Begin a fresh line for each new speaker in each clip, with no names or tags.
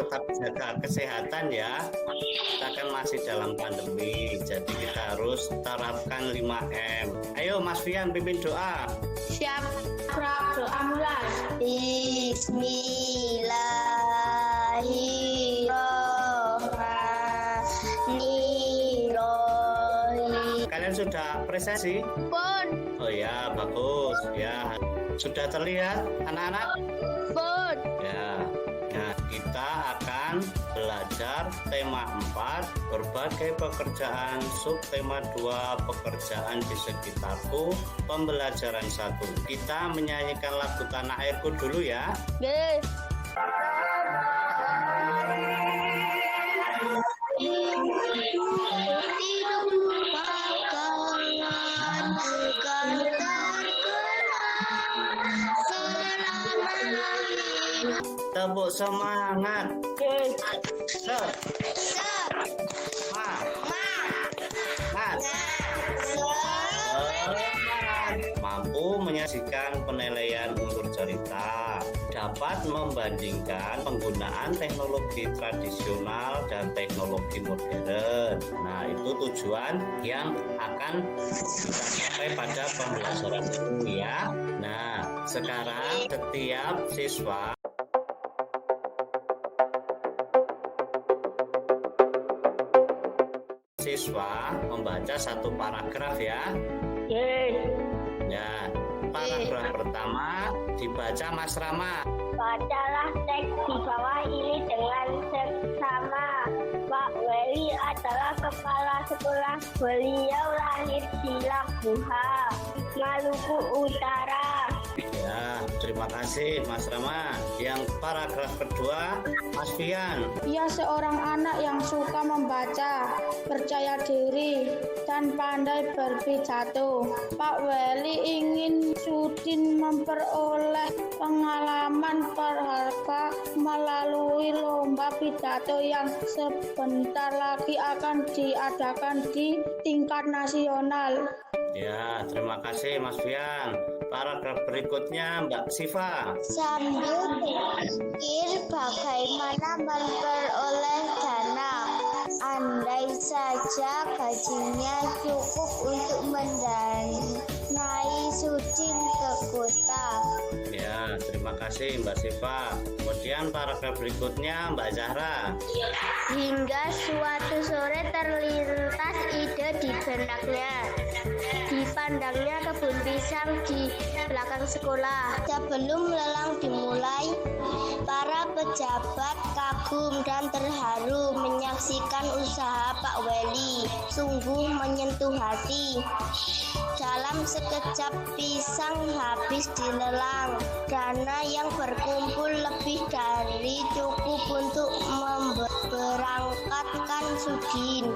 tetap jaga kesehatan ya. Kita kan masih dalam pandemi, jadi kita harus terapkan 5M. Ayo Mas Fian pimpin doa.
Siap, Prab, doa mulai. Bismillahirrahmanirrahim.
Kalian sudah presentasi?
Pun,
Oh ya, bagus ya. Sudah terlihat anak-anak?
pun.
Ya. Nah, kita akan belajar tema 4 berbagai pekerjaan, subtema 2 pekerjaan di sekitarku, pembelajaran 1. Kita menyanyikan lagu Tanah Airku dulu ya.
Oke.
Tepuk semangat. Semangat. Mampu menyajikan penilaian unsur cerita, dapat membandingkan penggunaan teknologi tradisional dan teknologi modern. Nah, itu tujuan yang akan dicapai pada pembelajaran ini ya. Nah, sekarang setiap siswa membaca satu paragraf ya. Ya, paragraf pertama dibaca Mas Rama.
Bacalah teks di bawah ini dengan seksama. Pak Weli adalah kepala sekolah. Beliau lahir di Labuha, Maluku Utara.
Ya, terima kasih Mas Rama. Yang paragraf kedua, Mas Fian.
Ia seorang anak yang suka membaca, percaya diri, dan pandai berpidato. Pak Weli ingin Sudin memperoleh pengalaman berharga melalui lomba pidato yang sebentar lagi akan diadakan di tingkat nasional.
Ya, terima kasih Mas Fian. Paragraf berikutnya Mbak Siva.
Sambil berpikir bagaimana memperoleh dana, andai saja gajinya cukup untuk mendanai Sudin ke kota.
Ya, terima kasih Mbak Siva. Kemudian paragraf berikutnya Mbak Zahra.
Hingga suatu sore terlintas ide di benaknya. Dipandangnya kebun pisang di belakang sekolah. Sebelum lelang dimulai, para pejabat kagum dan terharu menyaksikan usaha Pak Weli. Sungguh menyentuh hati. Dalam sekejap pisang habis dilelang. Dana yang berkumpul lebih dari cukup untuk memberangkatkan Sudin.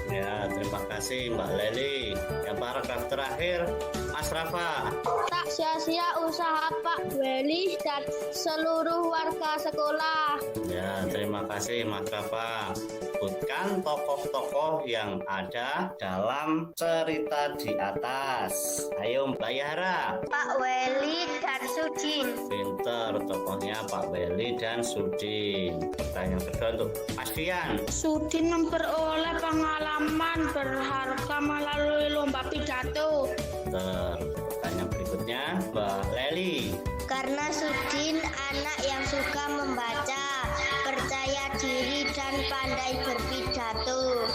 Ya, terima kasih Mbak Leli. Yang paragraf terakhir Mas Rafa.
Tak sia-sia usaha Pak Weli dan seluruh warga sekolah.
Ya, terima kasih Mas Rafa. Sebutkan tokoh-tokoh yang ada dalam cerita di atas. Ayo Mbak Yara.
Pak Weli dan Sudin.
Pinter, tokohnya Pak Weli dan Sudin. Pertanyaan kedua untuk Mas Fian.
Sudin memperoleh pengalaman berharga melalui lomba pidato.
Pertanyaan berikutnya Mbak Leli.
Karena Sudin anak yang suka membaca, percaya diri dan pandai berpidato.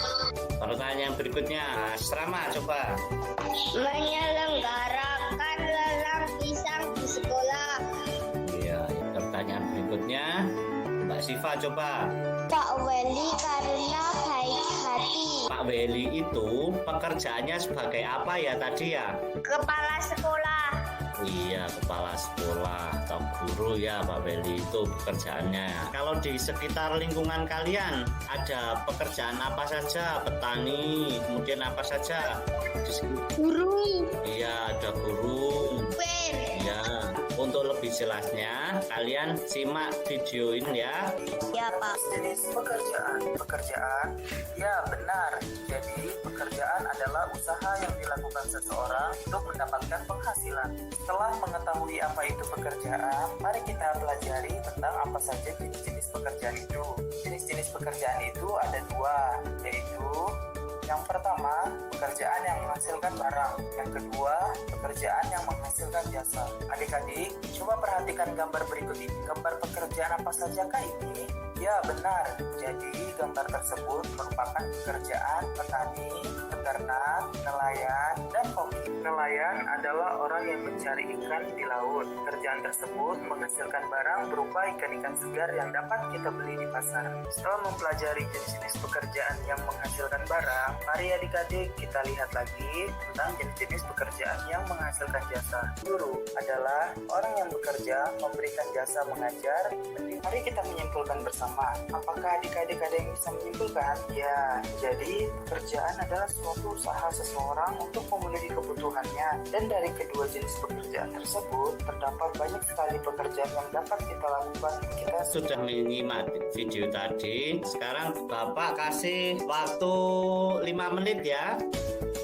Pertanyaan berikutnya Mas Rama, coba.
Menyelenggarakan lelang pisang di sekolah.
Iya, pertanyaan berikutnya Mbak Siva, coba.
Pak Weli karena baik hati.
Pak Weli itu pekerjaannya sebagai apa ya tadi ya?
Kepala sekolah.
Iya, kepala sekolah atau guru ya Pak Weli itu pekerjaannya. Kalau di sekitar lingkungan kalian ada pekerjaan apa saja? Petani, kemudian apa saja?
Guru.
Iya, ada guru.
Supir.
Ya, untuk lebih jelasnya kalian simak video ini ya.
Ya. Ya, Pak.
Jenis pekerjaan, ya benar. Jadi pekerjaan adalah usaha yang dilakukan seseorang untuk mendapatkan penghasilan. Setelah mengetahui apa itu pekerjaan, mari kita pelajari tentang apa saja jenis-jenis pekerjaan itu. Jenis-jenis pekerjaan itu ada dua, yaitu yang pertama, pekerjaan yang menghasilkan barang. Yang kedua, pekerjaan yang menghasilkan jasa. Adik-adik, coba perhatikan gambar berikut ini. Gambar pekerjaan apa sajakah ini? Ya, benar. Jadi, gambar tersebut merupakan pekerjaan petani, peternak, nelayan, dan koki. Nelayan adalah orang yang mencari ikan di laut. Pekerjaan tersebut menghasilkan barang berupa ikan-ikan segar yang dapat kita beli di pasar. Setelah mempelajari jenis-jenis pekerjaan yang menghasilkan barang, mari adik-adik kita lihat lagi tentang jenis-jenis pekerjaan yang menghasilkan jasa. Guru adalah orang yang bekerja memberikan jasa mengajar. Mari kita menyimpulkan bersama. Apakah adik-adik ada yang bisa menyimpulkan? Ya, jadi pekerjaan adalah suatu usaha seseorang untuk memenuhi kebutuhannya. Dan dari kedua jenis pekerjaan tersebut, terdapat banyak sekali pekerjaan yang dapat kita lakukan. Kita
Sudah menyimak video tadi. Sekarang Bapak kasih waktu 5 menit ya.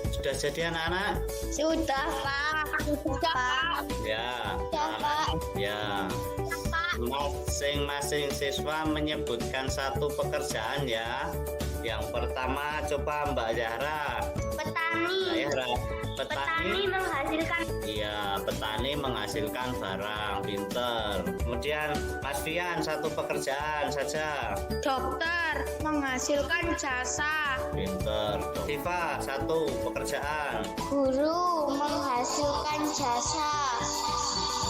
Sudah jadi anak-anak?
Sudah, Pak. Sudah, Pak.
Ya.
Ya, Pak.
Ya. Masing-masing siswa menyebutkan satu pekerjaan ya. Yang pertama coba Mbak Zahra.
Petani. Petani menghasilkan.
Iya, petani menghasilkan barang, pinter. Kemudian Mas Fian satu pekerjaan saja.
Dokter menghasilkan jasa.
Pinter. Siva satu pekerjaan.
Guru menghasilkan jasa.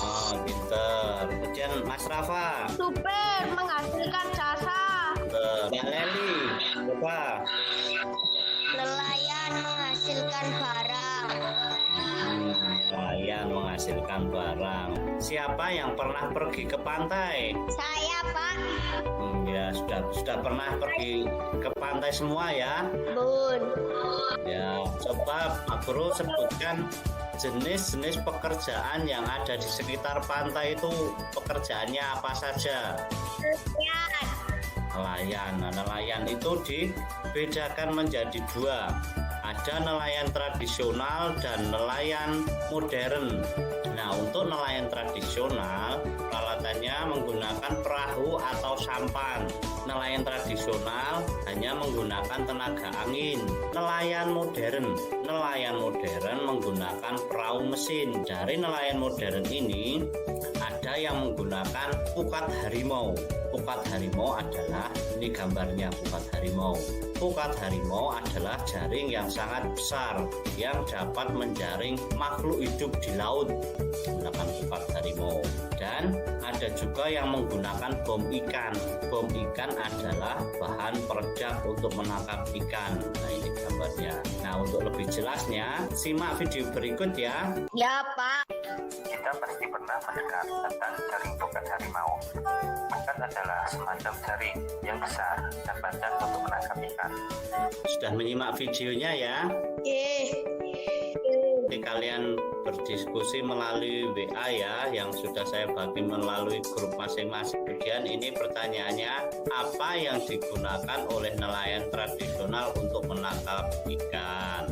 Oh, pinter. Kemudian Mas Rafa.
Supir menghasilkan jasa.
Pinter. Mbak Leli. Coba.
Nelayan menghasilkan barang.
Nelayan menghasilkan barang. Siapa yang pernah pergi ke pantai?
Saya, Pak.
Ya, sudah pernah pergi ke pantai semua ya?
Bun.
Ya, coba Pak Guru sebutkan jenis-jenis pekerjaan yang ada di sekitar pantai itu pekerjaannya apa saja? Nelayan. Nah, nelayan itu dibedakan menjadi dua. Ada nelayan tradisional dan nelayan modern. Nah, untuk nelayan tradisional, peralatannya menggunakan perahu atau sampan. Nelayan tradisional hanya menggunakan tenaga angin. Nelayan modern menggunakan perahu mesin. Dari nelayan modern ini, ada yang menggunakan pukat harimau. Pukat harimau adalah, ini gambarnya pukat harimau. Pukat harimau adalah jaring yang sangat besar yang dapat menjaring makhluk hidup di laut menggunakan pukat harimau. Dan ada juga yang menggunakan bom ikan. Bom ikan adalah bahan peredam untuk menangkap ikan. Nah, ini gambarnya. Nah, untuk lebih jelasnya simak video berikut ya.
Ya, Pak.
kita pasti pernah mendengar tentang jaring pukat harimau. Pukat adalah semacam jaring yang besar dan panjang untuk menangkap ikan.
Sudah menyimak videonya ya? Nanti kalian berdiskusi melalui WA ya, yang sudah saya bagi melalui grup masing-masing. Kemudian ini pertanyaannya, apa yang digunakan oleh nelayan tradisional untuk menangkap ikan?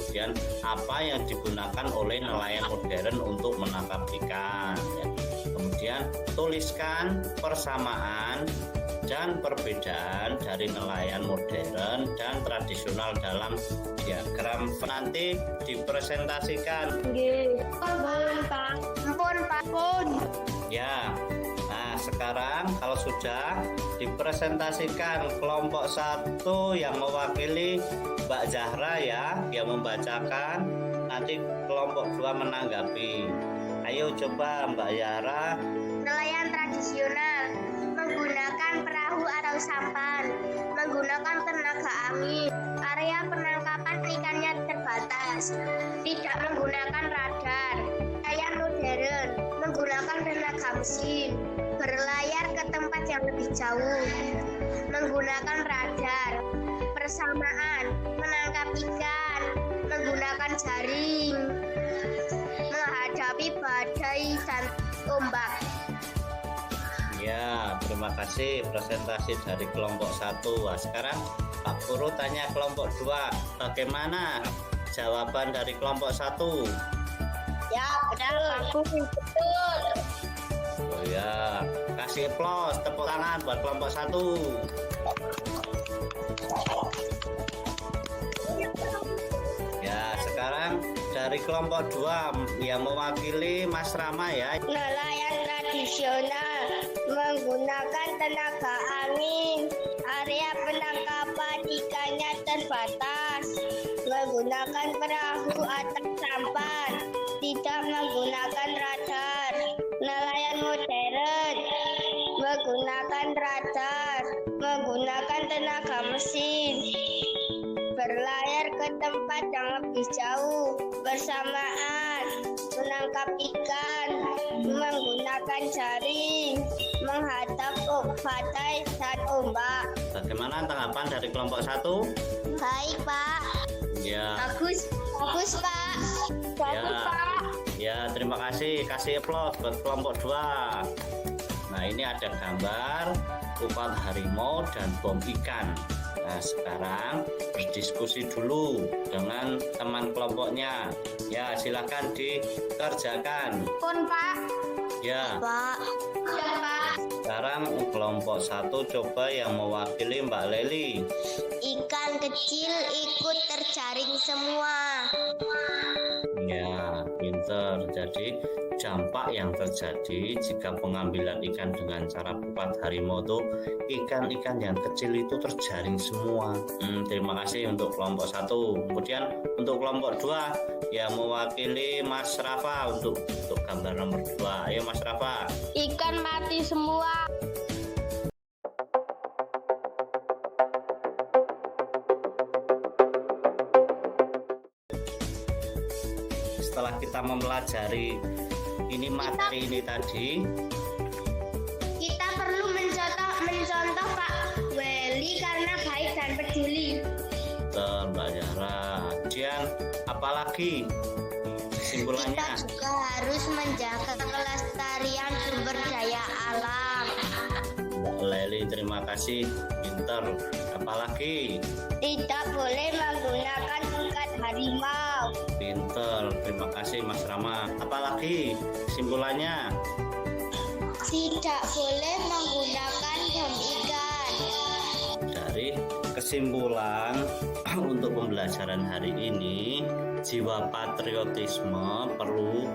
Kemudian apa yang digunakan oleh nelayan modern untuk menangkap ikan? Kemudian tuliskan persamaan dan perbedaan dari nelayan modern dan tradisional dalam diagram. Nanti dipresentasikan.
Pun.
Ya. Nah, sekarang kalau sudah dipresentasikan, kelompok 1 yang mewakili Mbak Zahra ya, yang membacakan, nanti kelompok 2 menanggapi. Ayo coba Mbak Zahra.
Nelayan tradisional menggunakan perahu atau sampan, menggunakan tenaga angin. Area penangkapan ikannya terbatas, tidak menggunakan radar. Nelayan modern menggunakan tenaga mesin, berlayar ke tempat yang lebih jauh, menggunakan radar. Persamaan, menangkap ikan, menggunakan jaring, menghadapi badai dan ombak.
Ya, terima terima kasih presentasi dari kelompok 1. Nah, sekarang Pak Guru tanya kelompok 2. Bagaimana jawaban dari kelompok 1?
Ya, betul. Betul.
Oh ya, kasih aplaus, tepuk tangan buat kelompok 1. Ya, sekarang dari kelompok 2 yang mewakili Mas Rama ya.
Nelayan tradisional menggunakan tenaga angin. Area penangkapan ikannya terbatas. Menggunakan perahu atau sampan. Tidak menggunakan radar. Nelayan modern menggunakan radar. Menggunakan tenaga mesin. Berlayar ke tempat yang lebih jauh bersamaan, menangkap ikan, menggunakan jaring, menghadap badai dan ombak.
Bagaimana tanggapan dari kelompok 1?
Baik, Pak.
Ya.
Bagus, Pak.
Ya, terima kasih. Kasih aplaus buat kelompok 2. Nah, ini ada gambar kupat harimau dan bom ikan. Nah, sekarang berdiskusi dulu dengan teman kelompoknya. Ya, silakan dikerjakan.
Pun, Pak.
Ya.
Pak.
Ya, Pak.
Sekarang kelompok 1 coba yang mewakili Mbak Leli.
Ikan kecil ikut terjaring semua.
Ya, pinter. Jadi dampak yang terjadi jika pengambilan ikan dengan cara kupat harimau itu ikan-ikan yang kecil itu terjaring semua. Terima kasih untuk kelompok 1. Kemudian untuk kelompok 2 yang mewakili Mas Rafa untuk gambar nomor 2. Ayo Mas Rafa.
Ikan mati semua.
Setelah kita mempelajari materi ini tadi,
Kita perlu mencontoh Pak Weli karena baik dan peduli.
Mbak Zahra. Kemudian apalagi kesimpulannya?
Kita juga harus menjaga kelestarian sumber daya alam.
Mbak Leli, terima kasih, pinter. Apalagi?
Tidak boleh menggunakan tongkat harimau.
Pinter, terima kasih Mas Rama. Apalagi kesimpulannya?
Tidak boleh menggunakan dam ikan.
Dari kesimpulan untuk pembelajaran hari ini, jiwa patriotisme perlu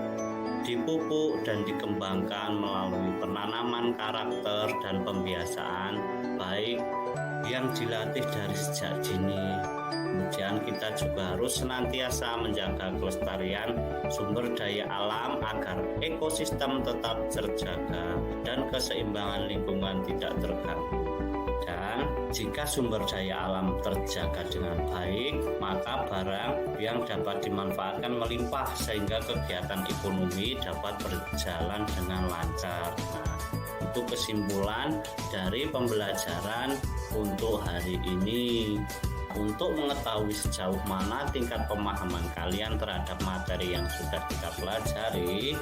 dipupuk dan dikembangkan melalui penanaman karakter dan pembiasaan baik yang dilatih dari sejak dini. Kemudian kita juga harus senantiasa menjaga kelestarian sumber daya alam agar ekosistem tetap terjaga dan keseimbangan lingkungan tidak terganggu. Dan jika sumber daya alam terjaga dengan baik, maka barang yang dapat dimanfaatkan melimpah sehingga kegiatan ekonomi dapat berjalan dengan lancar. Nah, itu kesimpulan dari pembelajaran untuk hari ini. Untuk mengetahui sejauh mana tingkat pemahaman kalian terhadap materi yang sudah kita pelajari,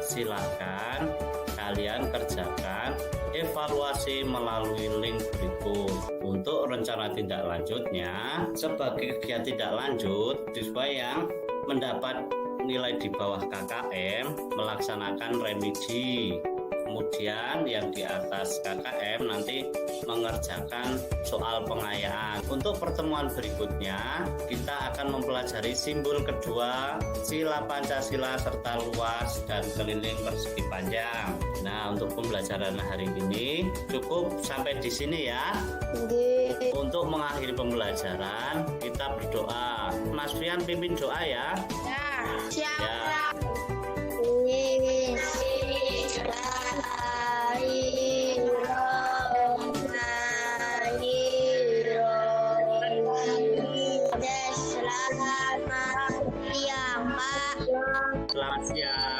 silakan kalian kerjakan evaluasi melalui link berikut. Untuk rencana tindak lanjutnya, sebagai kegiatan tindak lanjut, siswa yang mendapat nilai di bawah KKM melaksanakan remedi. Kemudian yang di atas KKM nanti mengerjakan soal pengayaan. Untuk pertemuan berikutnya kita akan mempelajari simbol kedua, sila Pancasila serta luas dan keliling persegi panjang. Nah, untuk pembelajaran hari ini cukup sampai di sini ya. Untuk mengakhiri pembelajaran kita berdoa. Mas Fian pimpin doa ya.
Siap.
Ya. Selamat siang.